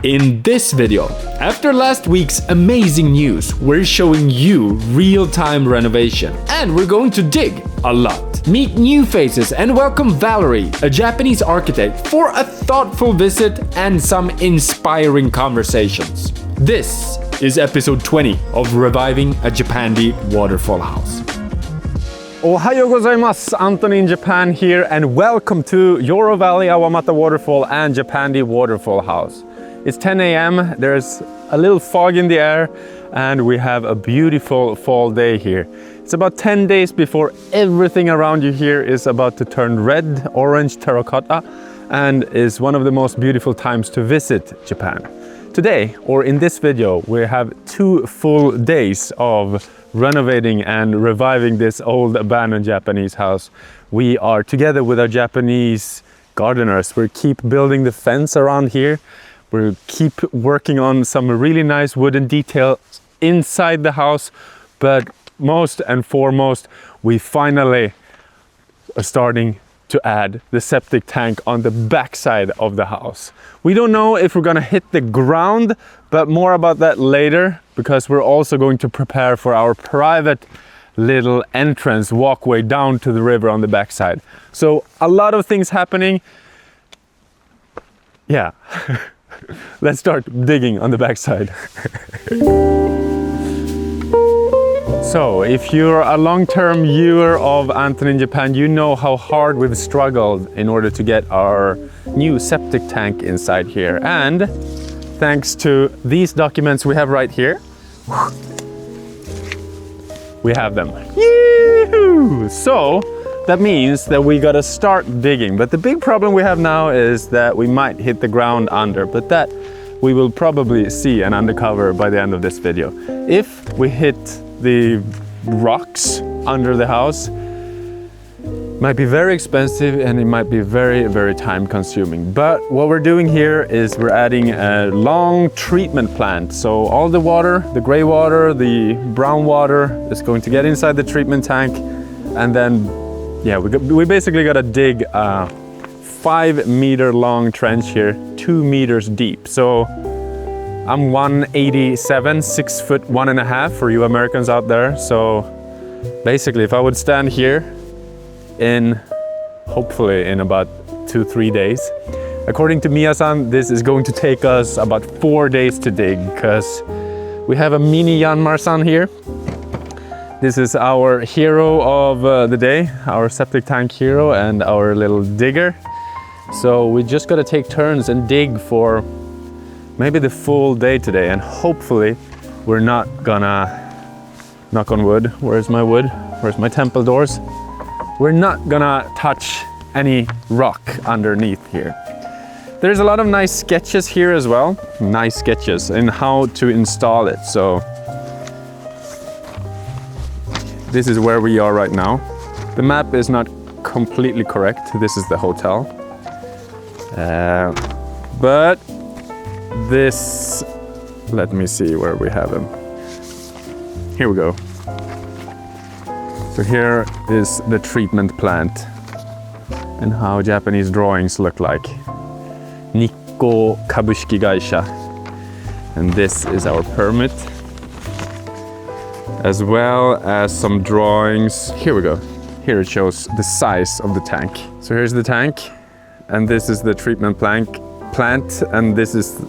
In this video, after last week's amazing news, we're showing you real-time renovation. And we're going to dig a lot. Meet new faces and welcome Valerie, a Japanese architect, for a thoughtful visit and some inspiring conversations. This is episode 20 of Reviving a Japandi Waterfall House. Ohayo gozaimasu, Anton in Japan here, and welcome to Yoro Valley Awamata Waterfall and Japandi Waterfall House. It's 10 a.m, there's a little fog in the air, and we have a beautiful fall day here. It's about 10 days before everything around you here is about to turn red, orange, terracotta, and is one of the most beautiful times to visit Japan. Today, or in this video, we have 2 full days of renovating and reviving this old abandoned Japanese house. We are together with our Japanese gardeners. We keep building the fence around here. We keep working on some really nice wooden details inside the house, but most and foremost, we finally are starting to add the septic tank on the backside of the house. We don't know if we're gonna hit the ground, but more about that later, because we're also going to prepare for our private little entrance walkway down to the river on the backside. So a lot of things happening. Yeah. Let's start digging on the backside. So, if you're a long-term viewer of Anton in Japan, you know how hard we've struggled in order to get our new septic tank inside here. And thanks to these documents we have right here, we have them. Yee-hoo! So, that means that we gotta start digging. But the big problem we have now is that we might hit the ground under, but that we will probably see and uncover by the end of this video. If we hit the rocks under the house, it might be very expensive and it might be very, very time consuming. But what we're doing here is we're adding a long treatment plant. So all the water, the gray water, the brown water is going to get inside the treatment tank, and then yeah, we basically got to dig a 5-meter long trench here, 2 meters deep. So I'm 187, 6 foot 1.5 for you Americans out there. So basically, if I would stand here hopefully in about 2-3 days, according to Mia-san, this is going to take us about 4 days to dig, because we have a mini Yanmar-san here. This is our hero of the day, our septic tank hero and our little digger. So we just gotta take turns and dig for maybe the full day today, and hopefully we're not gonna, knock on wood, where's my wood? Where's my temple doors? We're not gonna touch any rock underneath here. There's a lot of nice sketches here as well, nice sketches in how to install it. So this is where we are right now. The map is not completely correct. This is the hotel. But this, let me see where we have him. Here we go. So here is the treatment plant and how Japanese drawings look like. Nikko Kabushiki Gaisha. And this is our permit, as well as some drawings. Here we go. Here it shows the size of the tank. So here's the tank, and this is the treatment plant, and this is,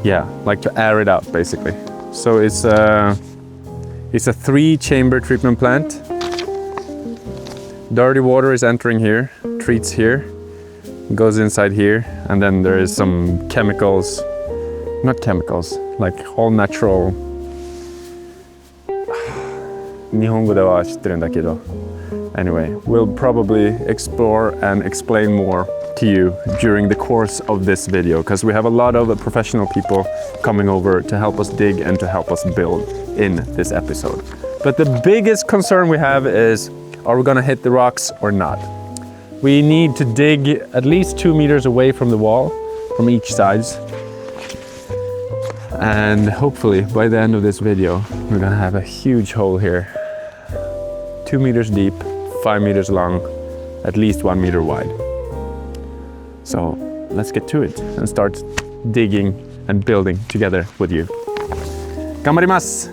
yeah, like to air it out basically. So it's a 3-chamber treatment plant. Dirty water is entering here, treats here, goes inside here, and then there is some chemicals, not chemicals, like all natural. 日本語では知ってるんだけど. Anyway, we'll probably explore and explain more to you during the course of this video, because we have a lot of professional people coming over to help us dig and to help us build in this episode. But the biggest concern we have is, are we gonna hit the rocks or not? We need to dig at least 2 meters away from the wall, from each side. And hopefully by the end of this video, we're gonna have a huge hole here. 2 meters deep, 5 meters long, at least 1 meter wide. So let's get to it and start digging and building together with you. Ganbarimasu!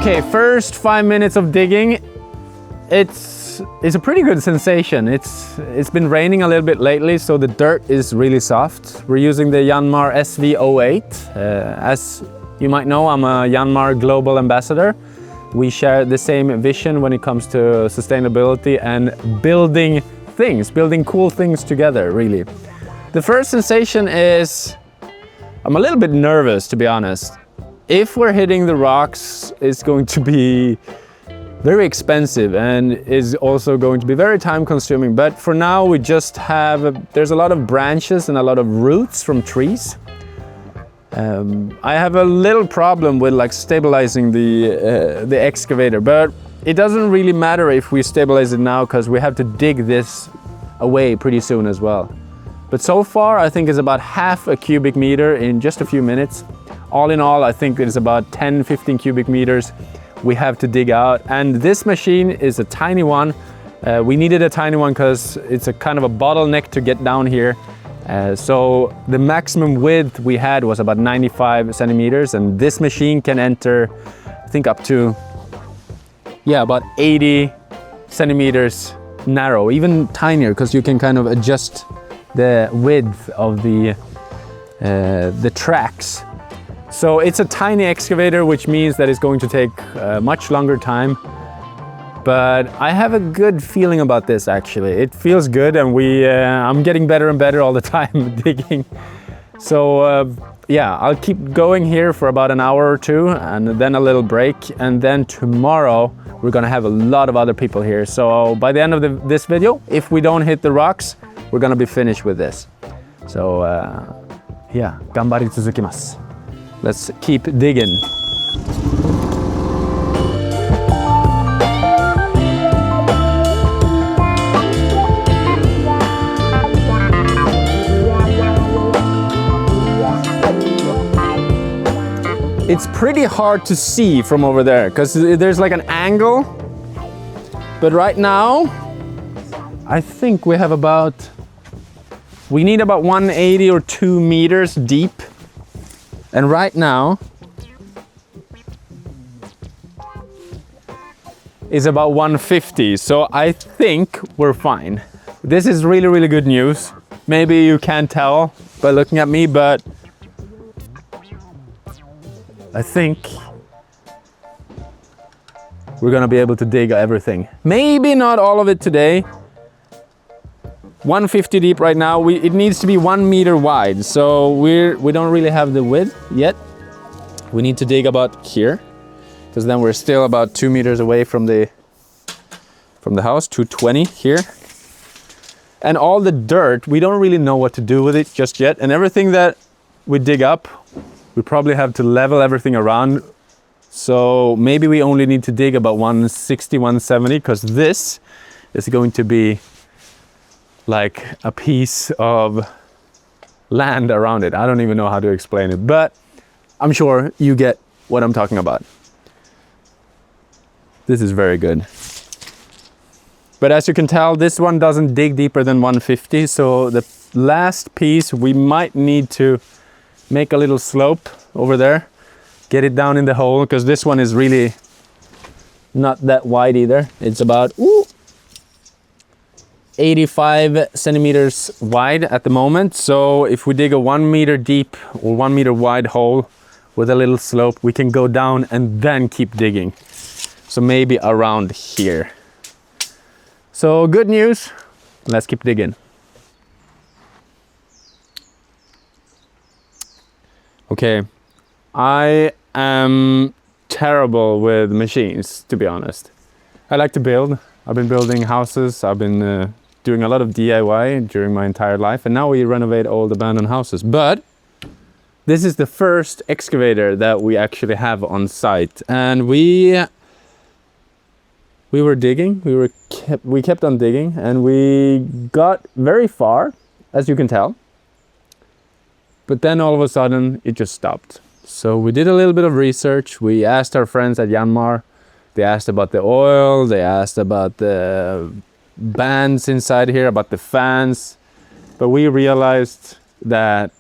Okay, first 5 minutes of digging. It's a pretty good sensation. It's been raining a little bit lately, so the dirt is really soft. We're using the Yanmar SV08. As you might know, I'm a Yanmar Global Ambassador. We share the same vision when it comes to sustainability and building things, building cool things together, really. The first sensation is, I'm a little bit nervous, to be honest. If we're hitting the rocks, it's going to be very expensive and is also going to be very time consuming. But for now, we just have, there's a lot of branches and a lot of roots from trees. I have a little problem with like stabilizing the excavator, but it doesn't really matter if we stabilize it now because we have to dig this away pretty soon as well. But so far, I think it's about half a cubic meter in just a few minutes. All in all, I think it's about 10-15 cubic meters we have to dig out. And this machine is a tiny one. We needed a tiny one because it's a kind of a bottleneck to get down here. So the maximum width we had was about 95 centimeters, and this machine can enter, I think, up to, yeah, about 80 centimeters narrow, even tinier, because you can kind of adjust the width of the tracks. So it's a tiny excavator, which means that it's going to take much longer time. But I have a good feeling about this, actually. It feels good, and I'm getting better and better all the time digging. So yeah, I'll keep going here for about an hour or two, and then a little break. And then tomorrow, we're gonna have a lot of other people here. So by the end of this video, if we don't hit the rocks, we're gonna be finished with this. So yeah, ganbari tsuzukimasu. Let's keep digging. It's pretty hard to see from over there because there's like an angle. But right now, I think we have we need about 180 or 2 meters deep. And right now is about 150, so I think we're fine. This is really, really good news. Maybe you can't tell by looking at me, but I think we're gonna be able to dig everything. Maybe not all of it today. 150 deep right now. It needs to be 1 meter wide, so we don't really have the width yet. We need to dig about here, because then we're still about 2 meters away from the house, 220 here. And all the dirt, we don't really know what to do with it just yet. And everything that we dig up, we probably have to level everything around. So maybe we only need to dig about 160, 170, because this is going to be like a piece of land around it. I don't even know how to explain it, but I'm sure you get what I'm talking about. This is very good. But as you can tell, this one doesn't dig deeper than 150. So the last piece, we might need to make a little slope over there, get it down in the hole, because this one is really not that wide either. It's about 85 centimeters wide at the moment. So if we dig a 1 meter deep or 1 meter wide hole with a little slope, we can go down and then keep digging. So maybe around here. So good news, let's keep digging. Okay, I am terrible with machines, to be honest. I like to build. I've been building houses. I've been doing a lot of DIY during my entire life, and now we renovate old abandoned houses. But this is the first excavator that we actually have on site, and we were digging. We kept on digging, and we got very far, as you can tell. But then all of a sudden, it just stopped. So we did a little bit of research. We asked our friends at Yanmar. They asked about the oil. They asked about the bands inside here, about the fans. But we realized that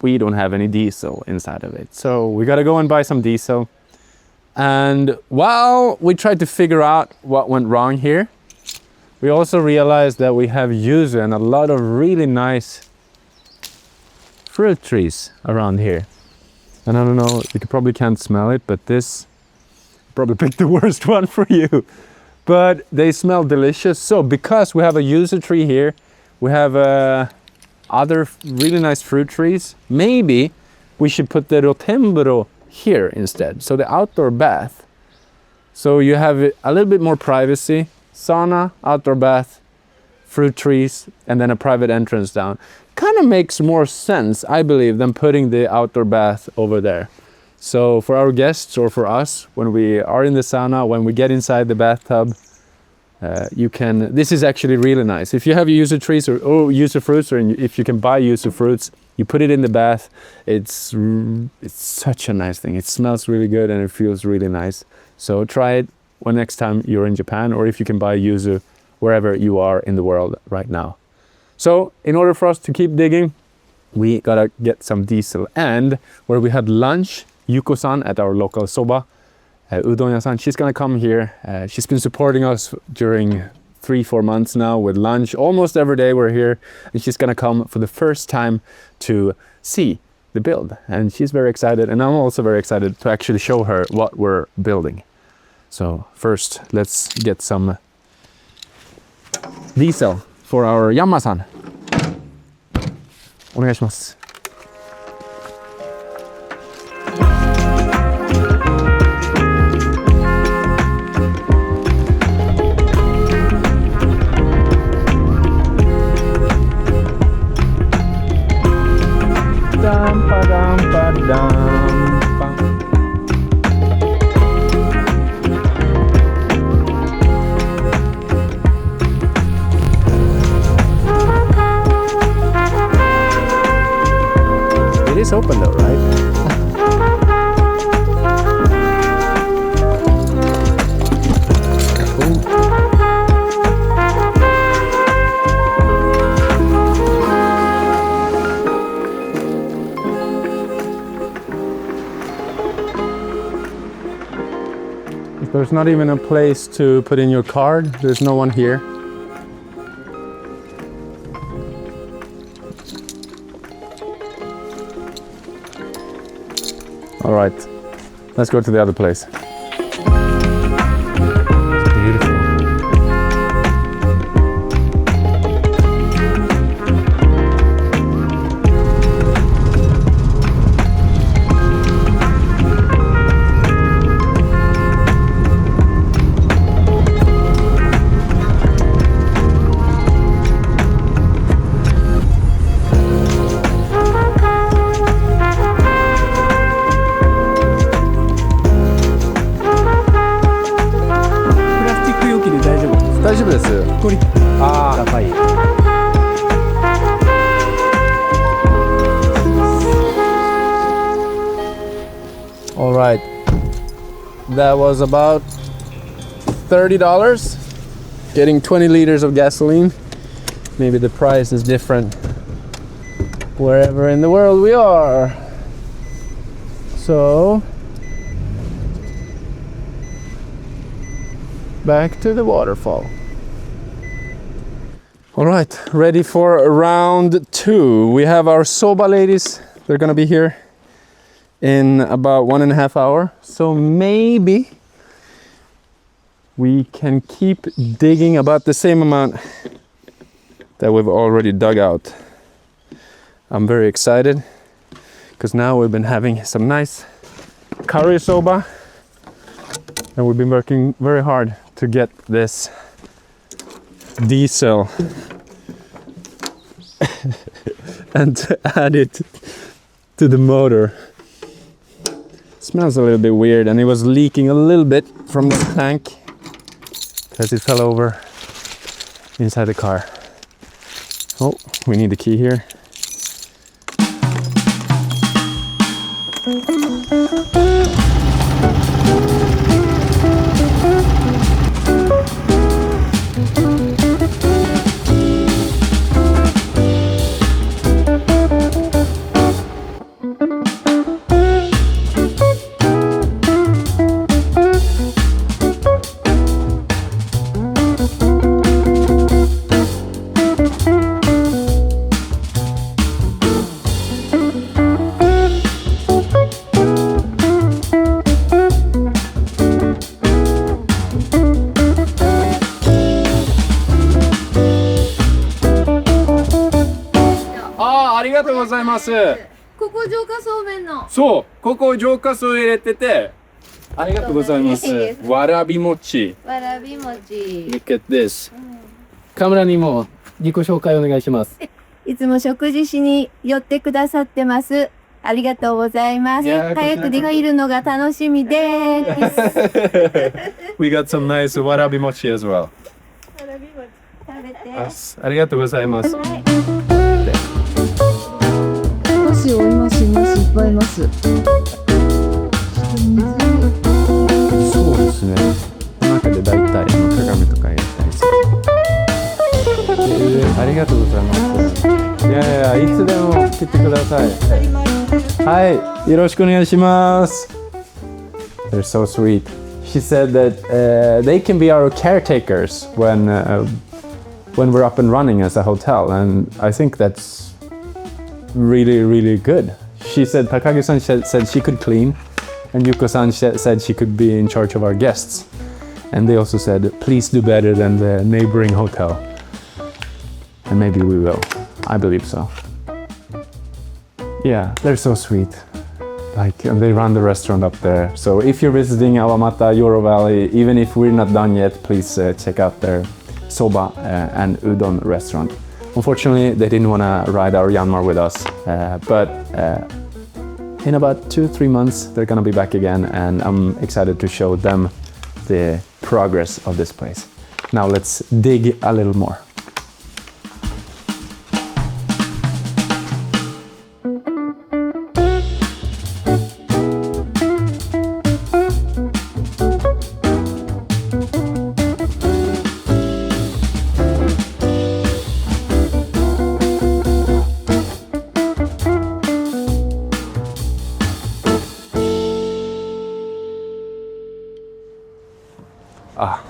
we don't have any diesel inside of it. So we got to go and buy some diesel. And while we tried to figure out what went wrong here, we also realized that we have yuzu and a lot of really nice fruit trees around here. And I don't know, you probably can't smell it, but this probably picked the worst one for you. But they smell delicious. So because we have a yuzu tree here, we have other really nice fruit trees. Maybe we should put the rotemburo here instead. So the outdoor bath. So you have a little bit more privacy. Sauna, outdoor bath, fruit trees, and then a private entrance down. Kind of makes more sense, I believe, than putting the outdoor bath over there. So for our guests or for us, when we are in the sauna, when we get inside the bathtub, this is actually really nice. If you have yuzu trees or yuzu fruits, or if you can buy yuzu fruits, you put it in the bath. It's such a nice thing. It smells really good and it feels really nice. So try it when next time you're in Japan, or if you can buy yuzu wherever you are in the world right now. So in order for us to keep digging, we gotta get some diesel. And where we had lunch, Yuko-san at our local soba, udon-ya-san, she's gonna come here. She's been supporting us during 3-4 months now with lunch. Almost every day we're here, and she's gonna come for the first time to see the build. And she's very excited, and I'm also very excited to actually show her what we're building. So first, let's get some diesel for our Yamma-san. お願いします。ダンパダンパダンパ。It is open though, right? There's not even a place to put in your card. There's no one here. All right, let's go to the other place. It's beautiful. All right, that was about $30, getting 20 liters of gasoline. Maybe the price is different wherever in the world we are. So back to the waterfall. All right, ready for round 2. We have our soba ladies. They're gonna be here in about 1.5 hours. So maybe we can keep digging about the same amount that we've already dug out. I'm very excited because now we've been having some nice curry soba and we've been working very hard to get this diesel and to add it to the motor. Smells a little bit weird, and it was leaking a little bit from the tank because it fell over inside the car. Oh, we need the key here.ここ浄化そうめんの。そう、ここ浄化槽入れてて、ありがとうございます。わらび餅。わらび餅。 Look at this。カメラにも自己紹介お願いします。いつも食事しに寄ってくださってます。ありがとうございます。早くできるのが楽しみです。We got some nice わらび餅 as well。わらび餅食べて。ありがとうございます。いますよ、いますいます、いっぱいいます。そうですね。中でだいたい鏡とかやったりする。ありがとうございます。いやいや、いつでも来てください。はい、よろしくお願いします。They're so sweet. She said that they can be our caretakers when we're up and running as a hotel, and I think that's really good. She said Takagi-san said she could clean, and Yuko-san said she could be in charge of our guests. And they also said, please do better than the neighboring hotel. And maybe we will. I believe so. Yeah, they're so sweet. Like, and they run the restaurant up there. So if you're visiting Awamata, Yoro Valley, even if we're not done yet, please check out their soba and udon restaurant. Unfortunately, they didn't want to ride our Yanmar with us, but in about 2-3 months, they're gonna be back again, and I'm excited to show them the progress of this place. Now let's dig a little more.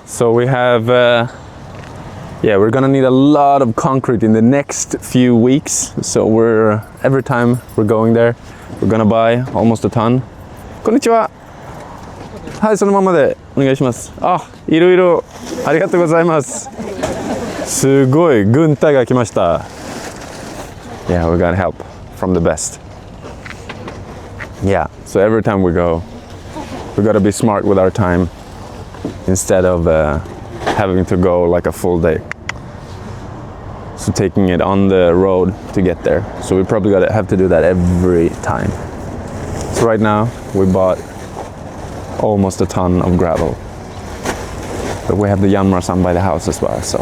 So we have, we're gonna need a lot of concrete in the next few weeks. So every time we're going there, we're gonna buy almost a ton. こんにちは。はい、そのままでお願いします。あ、いろいろありがとうございます。すごい軍隊が来ました。Yeah, we got help from the best. Yeah, so every time we go, we gotta be smart with our time. Instead of having to go like a full day. So taking it on the road to get there. So we probably gotta have to do that every time. So right now we bought almost a ton of gravel. But we have the Yanmar-san by the house as well. So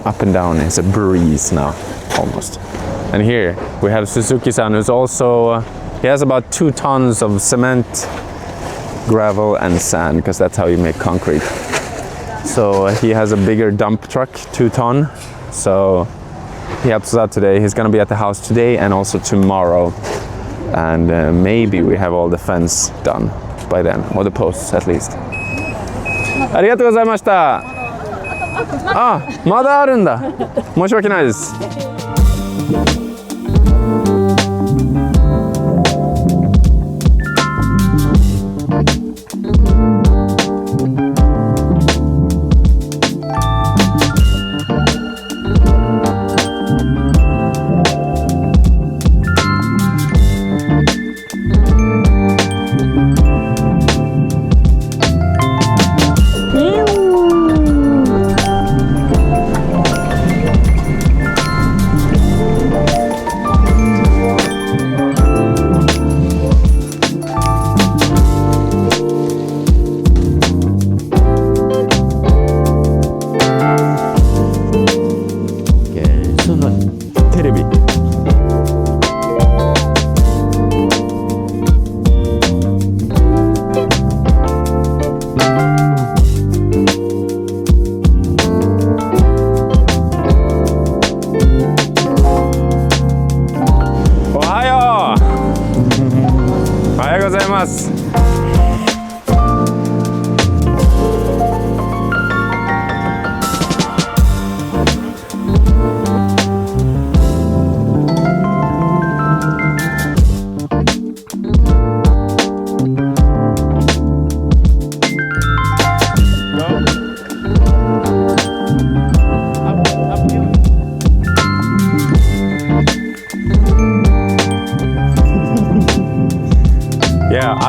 up and down is a breeze now, almost. And here we have Suzuki-san, who's also, he has about 2 tons of cement, gravel and sand, because that's how you make concrete. So he has a bigger dump truck, 2 ton. So he helps us out today. He's gonna be at the house today and also tomorrow. And maybe we have all the fence done by then, or the posts at least. ありがとうございました。あ、まだあるんだ。申し訳ないです。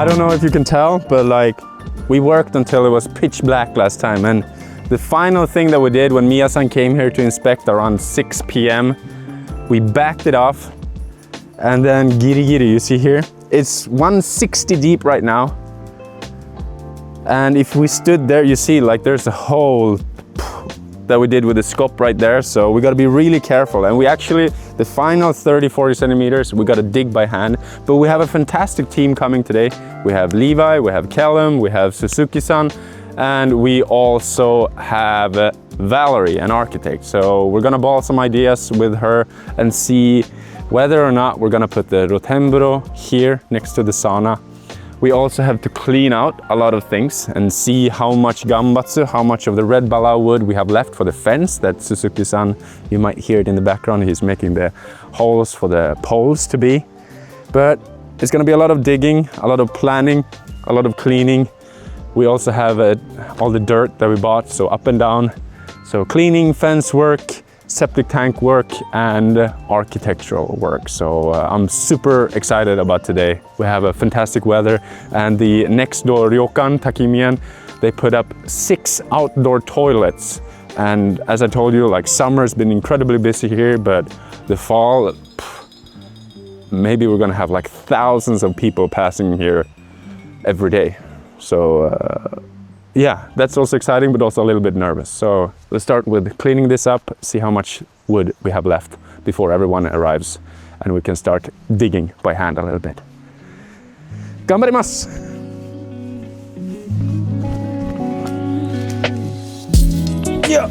I don't know if you can tell, but like we worked until it was pitch black last time, and the final thing that we did when Mia-san came here to inspect around 6 p.m. we backed it off, and then giri you see here, it's 160 deep right now. And if we stood there, you see like there's a hole that we did with the scope right there, so we got to be really careful. And we actually, the final 30-40 centimeters, we got to dig by hand. But we have a fantastic team coming today. We have Levi, we have Callum, we have Suzuki-san, and we also have Valerie, an architect. So we're gonna ball some ideas with her and see whether or not we're gonna put the rotemburo here next to the sauna. We also have to clean out a lot of things and see how much gambatsu, how much of the red balau wood we have left for the fence that Suzuki-san, you might hear it in the background, he's making the holes for the poles to be. But it's gonna be a lot of digging, a lot of planning, a lot of cleaning. We also have all the dirt that we bought, so up and down. So cleaning, fence work, septic tank work, and architectural work. So I'm super excited about today. We have a fantastic weather, and the next door ryokan, Takimian, they put up 6 outdoor toilets. And as I told you, like summer's been incredibly busy here, but the fall, maybe we're gonna have like thousands of people passing here every day. So yeah, that's also exciting, but also a little bit nervous. So let's start with cleaning this up, see how much wood we have left before everyone arrives, and we can start digging by hand a little bit. Ganbarimasu! Yeah!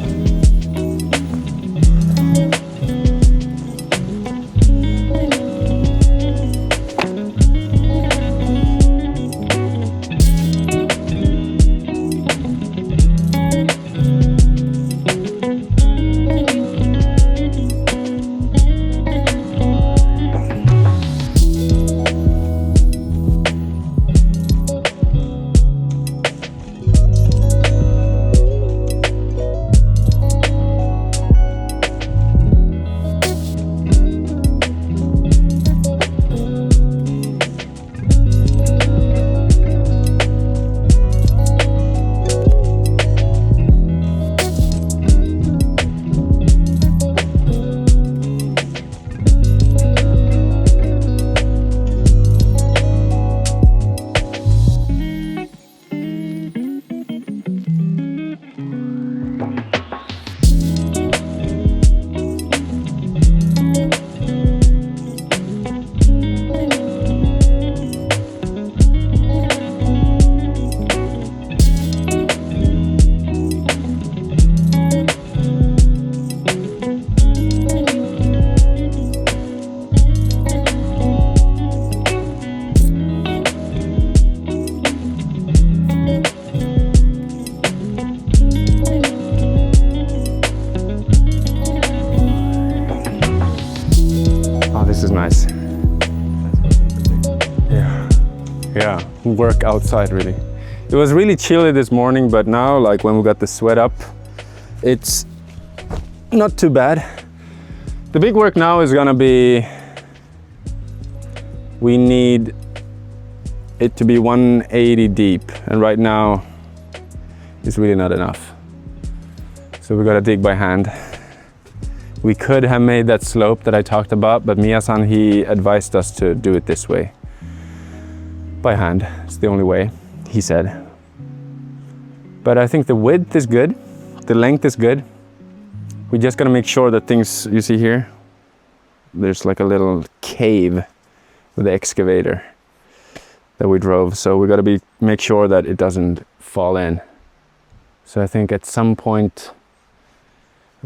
This is nice. Yeah, work outside really. It was really chilly this morning, but now like when we got the sweat up, it's not too bad. The big work now is gonna be, we need it to be 180 deep, and right now it's really not enough. So we gotta dig by hand. We could have made that slope that I talked about, but Mia-san, he advised us to do it this way. By hand, it's the only way, he said. But I think the width is good, the length is good. We just gotta make sure that things, you see here, there's like a little cave with the excavator that we drove. So we gotta make sure that it doesn't fall in. So I think at some point,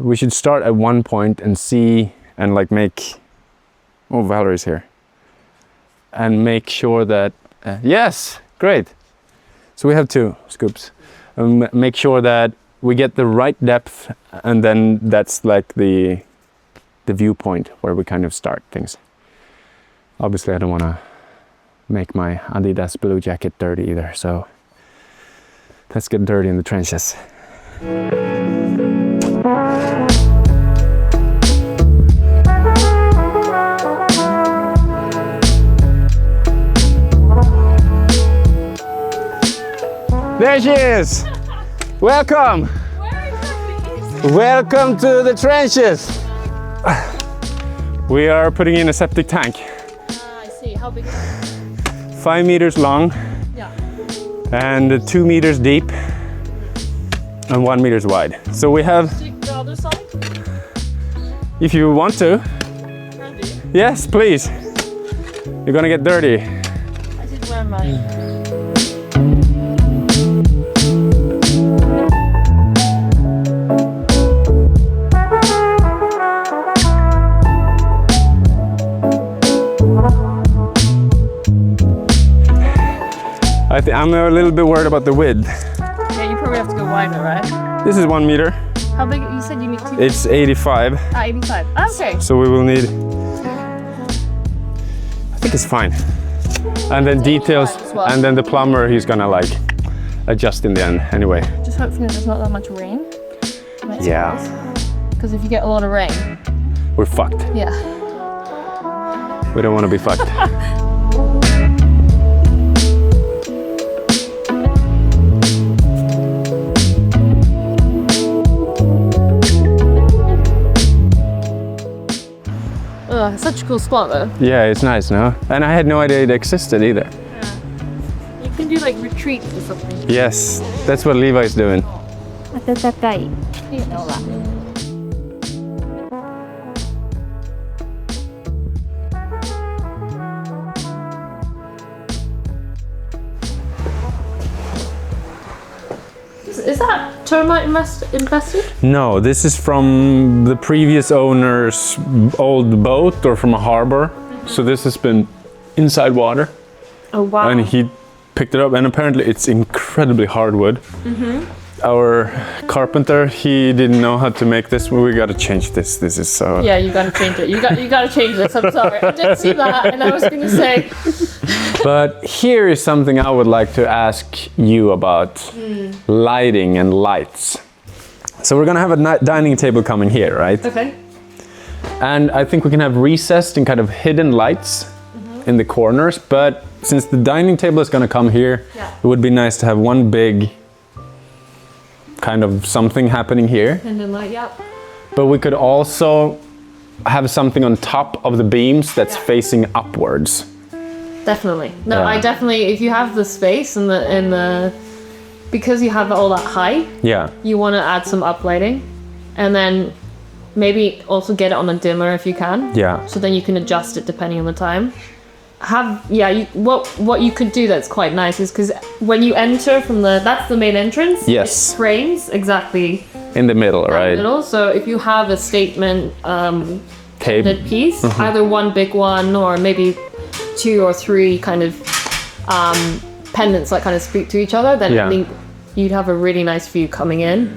we should start at one point and see and like make, oh, Valerie's here. And make sure that, yes, great. So we have 2 scoops. Make sure that we get the right depth, and then that's like the viewpoint where we kind of start things. Obviously I don't want to make my Adidas blue jacket dirty either, so let's get dirty in the trenches. There she is. Welcome. Welcome to the trenches. We are putting in a septic tank. I see. How big is it? 5 meters long. Yeah. And 2 meters deep and 1 meters wide. So we have, Dig the other side? if you want to, Can do. yes, please. You're gonna get dirty. I did wear my. I'm a little bit worried about the width. Yeah, you probably have to go wider, right? This is 1 meter. How big? You said you need 2. It's 85. 85. Okay. So we will need, I think it's fine. And then details, as well. and then the plumber, he's gonna like adjust in the end anyway. Just hopefully there's not that much rain. Yeah. Because if you get a lot of rain, We're fucked. yeah. We don't want to be fucked. Ugh, such a cool spot though. Yeah, it's nice, no? And I had no idea it existed either. You can do like retreats or something. Yes, that's what Levi's doing. 暖かい。 You know that. Is that termite infested? No, this is from the previous owner's old boat or from a harbor. So this has been inside water. Oh wow. And he picked it up, and apparently it's incredibly hard wood. Our carpenter, he didn't know how to make this. We got to change this. This is so. Yeah, you gotta change it. You gotta change this. I'm sorry. I did see that, and I was gonna say. But here is something I would like to ask you about: lighting and lights. So we're gonna have a dining table coming here, right? Okay. And I think we can have recessed and kind of hidden lights in the corners. But since the dining table is gonna come here, it would be nice to have one big kind of something happening here. And then like, yeah. But we could also have something on top of the beams that's facing upwards. Definitely. No, Yeah. I definitely. If you have the space and the, because you have all that height, Yeah. you want to add some uplighting, and then maybe also get it on a dimmer if you can. Yeah. So then you can adjust it depending on the time. What you could do that's quite nice is because when you enter from that's the main entrance. Yes. It frames exactly In the middle, in right? the middle. So if you have a statement Tape. pendant piece, either one big one or maybe 2 or 3 kind of pendants that kind of speak to each other, then Yeah. I think you'd have a really nice view coming in.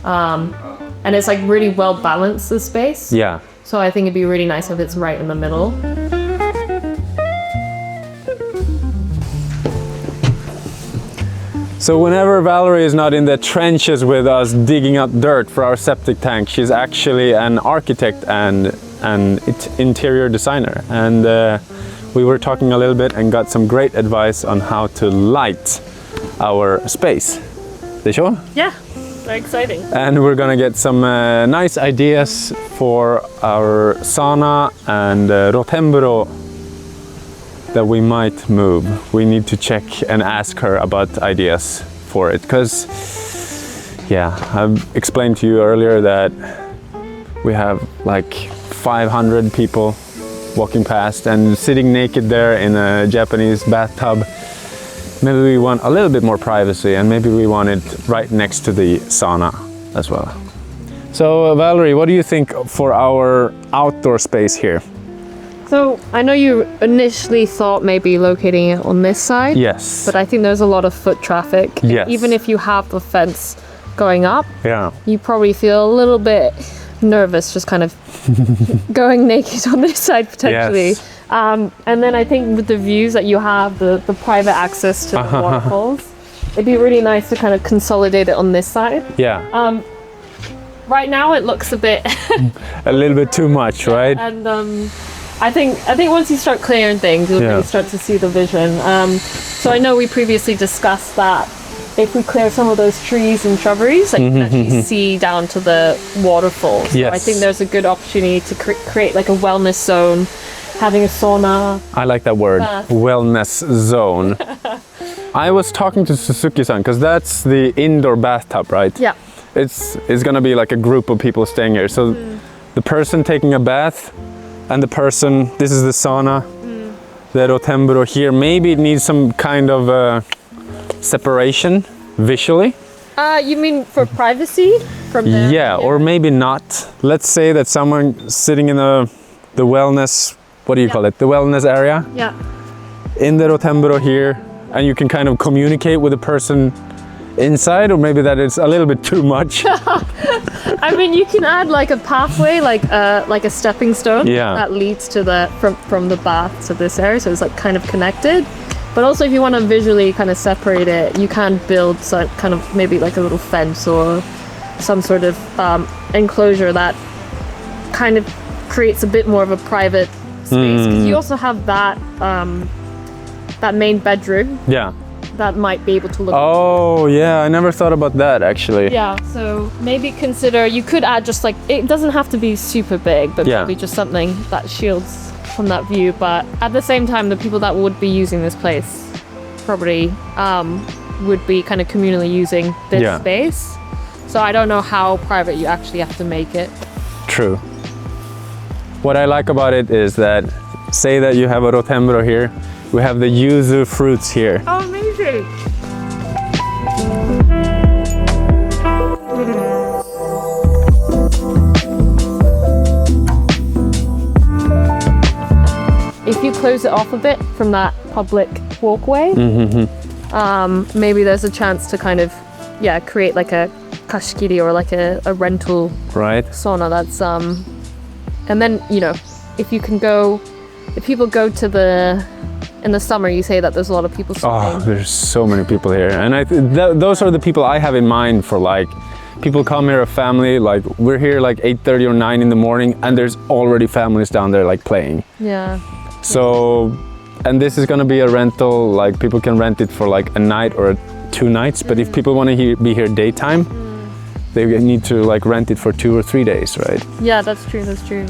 And it's like really well balanced, the space. Yeah. So I think it'd be really nice if it's right in the middle. So whenever Valerie is not in the trenches with us digging up dirt for our septic tank, she's actually an architect and an interior designer. And we were talking a little bit and got some great advice on how to light our space. They sure? Yeah, very exciting. And we're gonna get some nice ideas for our sauna and rotemburo that we might move. We need to check and ask her about ideas for it, because yeah, I've explained to you earlier that we have like 500 people walking past and sitting naked there in a Japanese bathtub. Maybe we want a little bit more privacy, and maybe we want it right next to the sauna as well. So Valerie, what do you think for our outdoor space here? So I know you initially thought maybe locating it on this side. Yes. But I think there's a lot of foot traffic. Yes. Even if you have the fence going up, Yeah. you probably feel a little bit nervous just kind of going naked on this side potentially. Yes. And then I think with the views that you have, the private access to the waterfalls, it'd be really nice to kind of consolidate it on this side. Yeah. Right now it looks a bit A little bit too much, right? and I think once you start clearing things, you'll Yeah. really start to see the vision. So I know we previously discussed that if we clear some of those trees and shrubberies, like you can actually see down to the waterfall. So Yes. I think there's a good opportunity to create like a wellness zone, having a sauna. I like that word, Bath. wellness zone. I was talking to Suzuki-san because that's the indoor bathtub, right? Yeah. It's gonna be like a group of people staying here. So the person taking a bath and the person, this is the sauna, the rotemburo here. Maybe it needs some kind of separation visually. You mean for privacy from the Yeah, or maybe not. Let's say that someone sitting in the wellness, what do you call it? The wellness area Yeah. in the rotemburo here, and you can kind of communicate with the person inside, or maybe that is a little bit too much. I mean, you can add like a pathway, like a stepping stone that leads to the from the bath to this area, so it's like kind of connected. But also, if you want to visually kind of separate it, you can build some kind of maybe like a little fence or some sort of enclosure that kind of creates a bit more of a private space. Because you also have that that main bedroom Yeah. that might be able to look. Oh, yeah, I never thought about that actually. Yeah, so maybe consider, you could add just like, it doesn't have to be super big, but Yeah. maybe just something that shields from that view. But at the same time, the people that would be using this place probably would be kind of communally using this Yeah. space. So I don't know how private you actually have to make it. True. What I like about it is that, say that you have a rotemburo here, we have the yuzu fruits here. Oh, amazing! If you close it off a bit from that public walkway, maybe there's a chance to kind of, create like a kashikiri or like a rental Right. sauna that's, and then, if people go to in the summer, you say that there's a lot of people Oh, swimming. there's so many people here. And those are the people I have in mind for, like, people come here, a family, like we're here like 8:30 or 9 in the morning, and there's already families down there like playing. Yeah. So, and this is gonna be a rental, like people can rent it for like a night or 2 nights, but if people wanna be here daytime, they need to like rent it for 2 or 3 days, right? Yeah, that's true.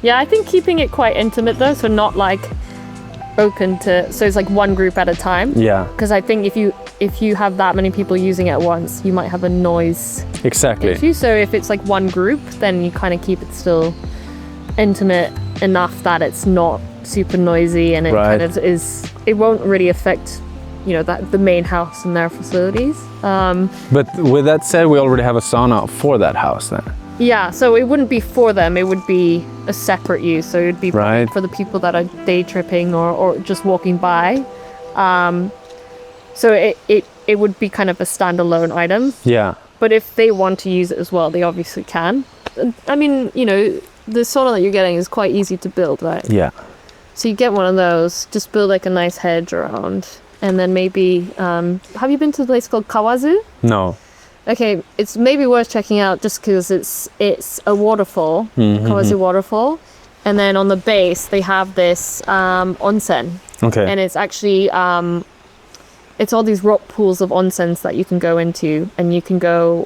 Yeah, I think keeping it quite intimate though, so not like open to, so it's like one group at a time. Yeah, Because I think if you have that many people using it at once, you might have a noise exactly. issue. So if it's like one group, then you kind of keep it still intimate enough that it's not super noisy, and it Right. kind of it won't really affect, the main house and their facilities. But with that said, we already have a sauna for that house then. Yeah, so it wouldn't be for them, it would be a separate use. So it would be Right. for the people that are day tripping or just walking by. So it would be kind of a standalone item. Yeah, But if they want to use it as well, they obviously can. I mean, the sauna that you're getting is quite easy to build, right? yeah. So you get one of those, just build like a nice hedge around. And then maybe, have you been to the place called KAZU? No. Okay, it's maybe worth checking out just because it's a waterfall, KAZU waterfall. And then on the base, they have this onsen. Okay. And it's actually, it's all these rock pools of onsens that you can go into, and you can go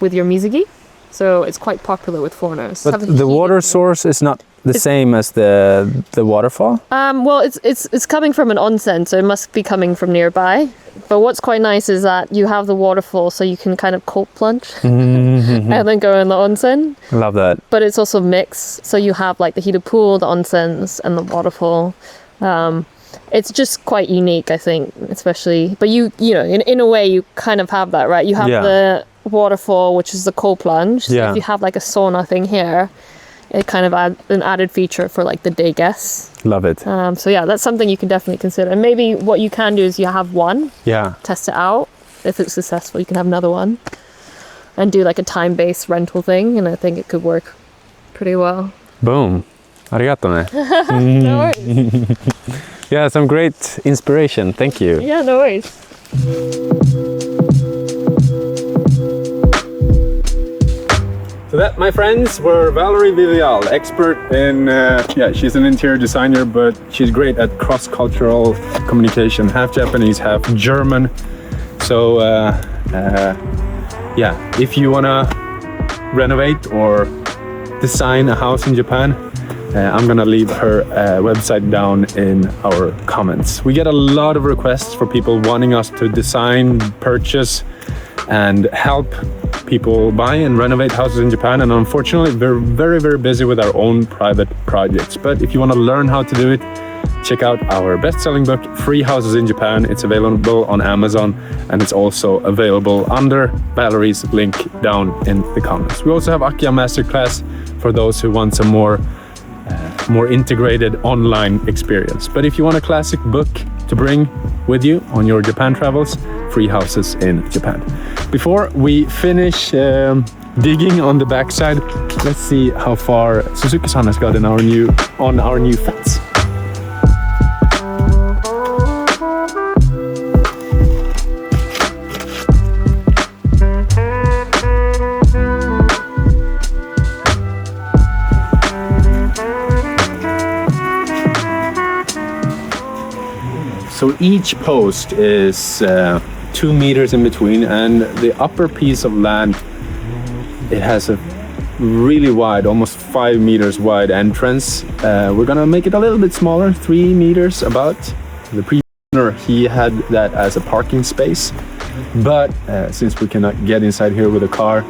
with your mizugi. So it's quite popular with foreigners. But the water source is not the same as the waterfall? Well, it's coming from an onsen, so it must be coming from nearby. But what's quite nice is that you have the waterfall, so you can kind of cold plunge and then go in the onsen. Love that. But it's also mixed, so you have like the heated pool, the onsens, and the waterfall. It's just quite unique, I think, especially. But in a way, you kind of have that, right? You have the waterfall, which is the cold plunge. So if you have like a sauna thing here, it kind of adds an added feature for like the day guests. Love it. So yeah, that's something you can definitely consider. And maybe what you can do is you have one, Yeah. test it out. If it's successful, you can have another one and do like a time-based rental thing. And I think it could work pretty well. Boom. Arigato ne. No worries. Yeah, some great inspiration. Thank you. Yeah, no worries. So that, my friends, were Valerie Vivial, expert in, she's an interior designer, but she's great at cross-cultural communication, half Japanese, half German. So yeah, if you wanna renovate or design a house in Japan, I'm gonna leave her website down in our comments. We get a lot of requests for people wanting us to design, purchase, and help people buy and renovate houses in Japan. And unfortunately, we're very, very busy with our own private projects. But if you want to learn how to do it, check out our best-selling book, Free Houses in Japan. It's available on Amazon, and it's also available under Valerie's link down in the comments. We also have Akiya Masterclass for those who want some more integrated online experience. But if you want a classic book to bring with you on your Japan travels, Free Houses in Japan. Before we finish digging on the backside, let's see how far Suzuki-san has got on our new fence. So each post is 2 meters in between, and the upper piece of land, it has a really wide, almost 5 meters wide entrance. We're gonna make it a little bit smaller, 3 meters about. The previous owner, he had that as a parking space, but since we cannot get inside here with a car,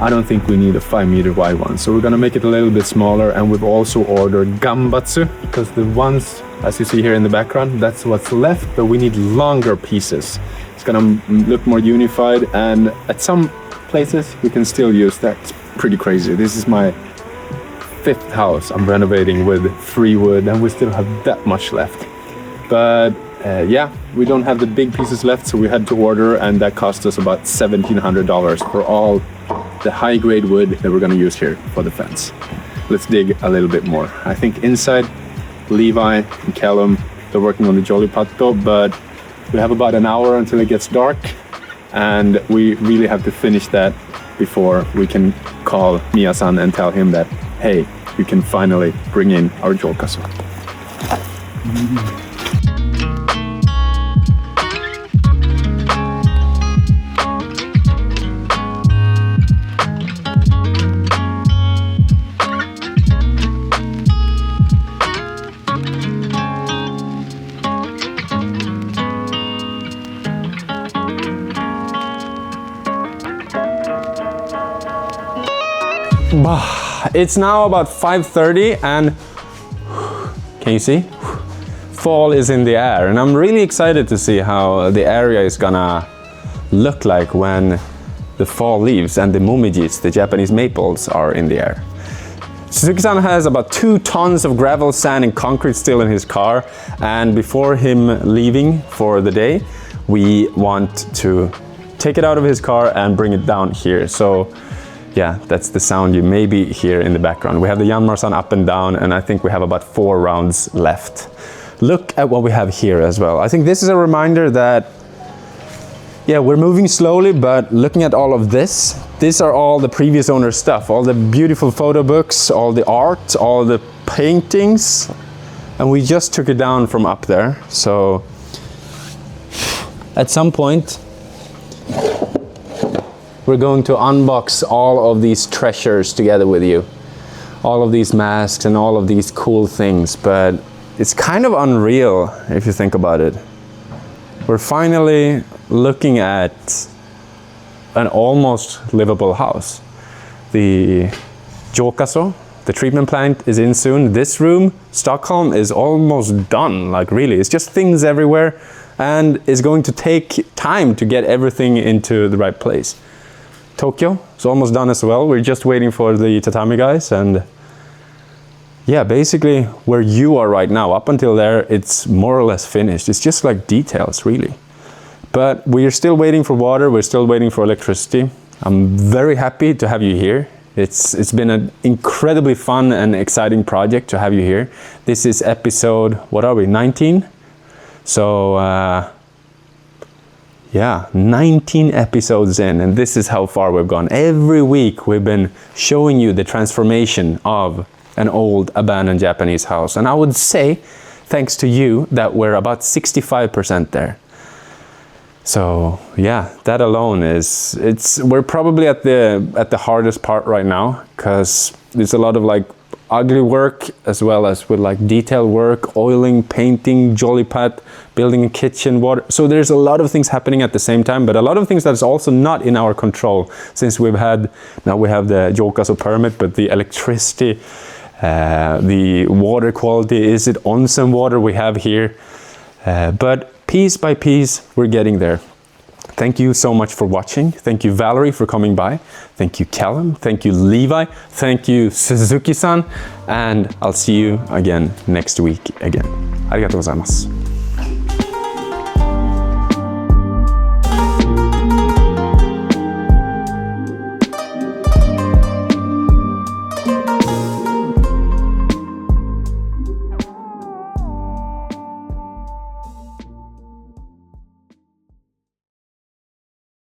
I don't think we need a 5 meter wide one. So we're gonna make it a little bit smaller, and we've also ordered gambatsu, because the ones, as you see here in the background, that's what's left, but we need longer pieces. It's gonna look more unified, and at some places we can still use that. It's pretty crazy. This is my 5th house I'm renovating with free wood, and we still have that much left. But yeah, we don't have the big pieces left, so we had to order, and that cost us about $1,700 for all the high-grade wood that we're gonna use here for the fence. Let's dig a little bit more. I think inside, Levi and Callum, they're working on the Jolly Patto, but we have about an hour until it gets dark, and we really have to finish that before we can call Mia-san and tell him that, hey, we can finally bring in our Jokaso. It's now about 5:30, and can you see? Fall is in the air, and I'm really excited to see how the area is gonna look like when the fall leaves and the momijis, the Japanese maples, are in the air. Suzuki-san has about 2 tons of gravel, sand, and concrete still in his car, and before him leaving for the day, we want to take it out of his car and bring it down here. So yeah, that's the sound you maybe hear in the background. We have the Yanmar-san up and down, and I think we have about 4 rounds left. Look at what we have here as well. I think this is a reminder that, yeah, we're moving slowly, but looking at all of this, these are all the previous owner's stuff, all the beautiful photo books, all the art, all the paintings, and we just took it down from up there. So at some point, we're going to unbox all of these treasures together with you. All of these masks and all of these cool things, but it's kind of unreal if you think about it. We're finally looking at an almost livable house. The Jokaso, the treatment plant, is in soon. This room, Stockholm, is almost done, like really. It's just things everywhere, and it's going to take time to get everything into the right place. Tokyo is almost done as well. We're just waiting for the tatami guys, and yeah, basically where you are right now, up until there, it's more or less finished. It's just like details, really. But we're still waiting for water, we're still waiting for electricity. I'm very happy to have you here. It's been an incredibly fun and exciting project to have you here. This is episode, what are we, 19? So, yeah, 19 episodes in, and this is how far we've gone. Every week we've been showing you the transformation of an old abandoned Japanese house. And I would say, thanks to you, that we're about 65% there. So yeah, that alone we're probably at the hardest part right now, because there's a lot of like ugly work as well as with like detail work, oiling, painting, jolly pad, building a kitchen, water. So there's a lot of things happening at the same time, but a lot of things that's also not in our control, since now we have the Jokaso permit, but the electricity, the water quality, is it onsen water we have here? But piece by piece, we're getting there. Thank you so much for watching. Thank you, Valerie, for coming by. Thank you, Callum. Thank you, Levi. Thank you, Suzuki-san. And I'll see you again next week again. Arigatou gozaimasu.